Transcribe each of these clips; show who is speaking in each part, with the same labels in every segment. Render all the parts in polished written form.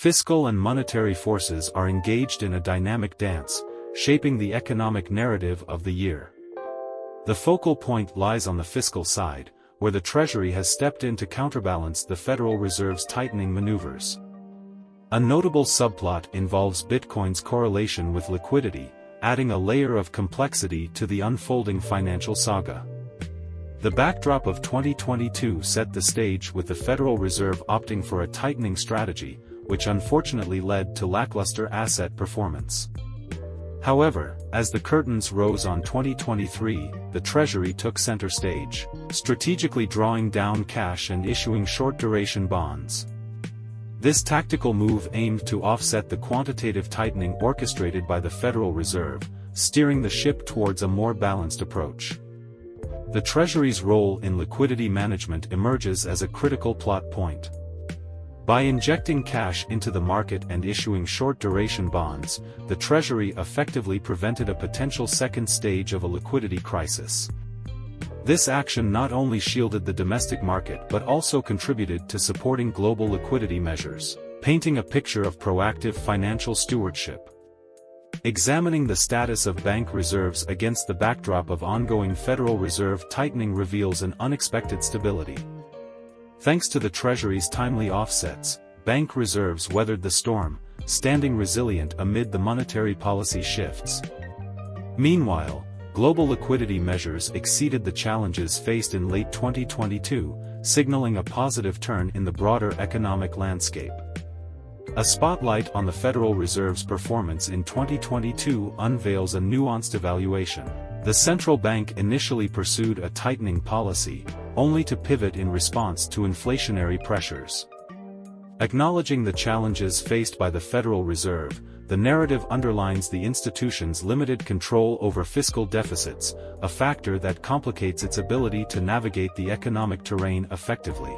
Speaker 1: Fiscal and monetary forces are engaged in a dynamic dance, shaping the economic narrative of the year. The focal point lies on the fiscal side, where the Treasury has stepped in to counterbalance the Federal Reserve's tightening maneuvers. A notable subplot involves Bitcoin's correlation with liquidity, adding a layer of complexity to the unfolding financial saga. The backdrop of 2022 set the stage with the Federal Reserve opting for a tightening strategy, which unfortunately led to lackluster asset performance. However, as the curtains rose on 2023, the Treasury took center stage, strategically drawing down cash and issuing short-duration bonds. This tactical move aimed to offset the quantitative tightening orchestrated by the Federal Reserve, steering the ship towards a more balanced approach. The Treasury's role in liquidity management emerges as a critical plot point. By injecting cash into the market and issuing short-duration bonds, the Treasury effectively prevented a potential second stage of a liquidity crisis. This action not only shielded the domestic market but also contributed to supporting global liquidity measures, painting a picture of proactive financial stewardship. Examining the status of bank reserves against the backdrop of ongoing Federal Reserve tightening reveals an unexpected stability. Thanks to the Treasury's timely offsets, bank reserves weathered the storm, standing resilient amid the monetary policy shifts. Meanwhile, global liquidity measures exceeded the challenges faced in late 2022, signaling a positive turn in the broader economic landscape. A spotlight on the Federal Reserve's performance in 2022 unveils a nuanced evaluation. The central bank initially pursued a tightening policy, only to pivot in response to inflationary pressures. Acknowledging the challenges faced by the Federal Reserve, the narrative underlines the institution's limited control over fiscal deficits, a factor that complicates its ability to navigate the economic terrain effectively.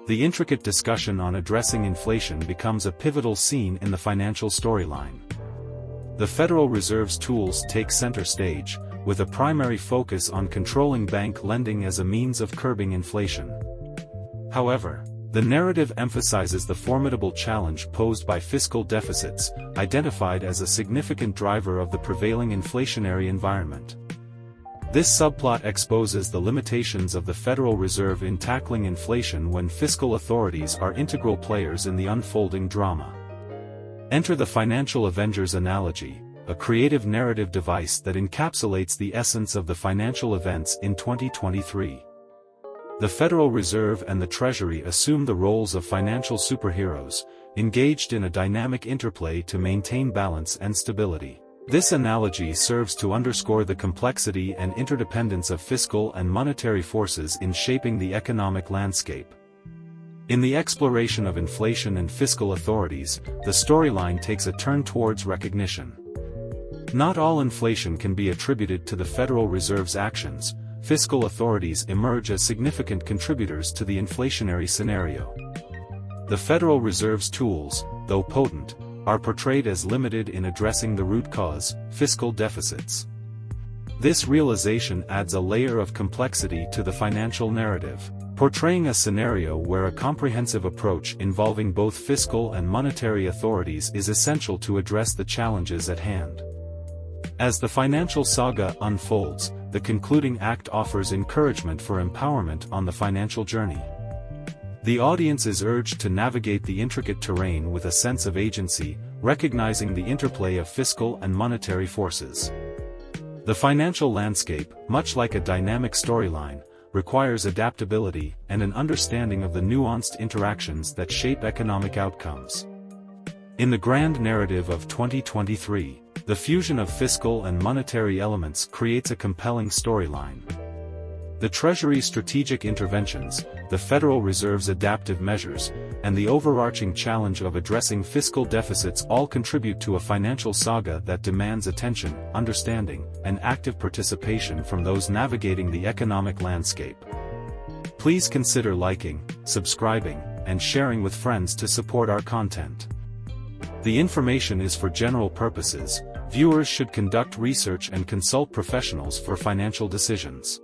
Speaker 1: The intricate discussion on addressing inflation becomes a pivotal scene in the financial storyline. The Federal Reserve's tools take center stage, with a primary focus on controlling bank lending as a means of curbing inflation. However, the narrative emphasizes the formidable challenge posed by fiscal deficits, identified as a significant driver of the prevailing inflationary environment. This subplot exposes the limitations of the Federal Reserve in tackling inflation when fiscal authorities are integral players in the unfolding drama. Enter the financial Avengers analogy, a creative narrative device that encapsulates the essence of the financial events in 2023. The Federal Reserve and the Treasury assume the roles of financial superheroes, engaged in a dynamic interplay to maintain balance and stability. This analogy serves to underscore the complexity and interdependence of fiscal and monetary forces in shaping the economic landscape. In the exploration of inflation and fiscal authorities, the storyline takes a turn towards recognition. Not all inflation can be attributed to the Federal Reserve's actions. Fiscal authorities emerge as significant contributors to the inflationary scenario. The Federal Reserve's tools, though potent, are portrayed as limited in addressing the root cause, fiscal deficits. This realization adds a layer of complexity to the financial narrative, portraying a scenario where a comprehensive approach involving both fiscal and monetary authorities is essential to address the challenges at hand. As the financial saga unfolds, the concluding act offers encouragement for empowerment on the financial journey. The audience is urged to navigate the intricate terrain with a sense of agency, recognizing the interplay of fiscal and monetary forces. The financial landscape, much like a dynamic storyline, requires adaptability and an understanding of the nuanced interactions that shape economic outcomes. In the grand narrative of 2023, the fusion of fiscal and monetary elements creates a compelling storyline. The Treasury's strategic interventions, the Federal Reserve's adaptive measures, and the overarching challenge of addressing fiscal deficits all contribute to a financial saga that demands attention, understanding, and active participation from those navigating the economic landscape. Please consider liking, subscribing, and sharing with friends to support our content. The information is for general purposes. Viewers should conduct research and consult professionals for financial decisions.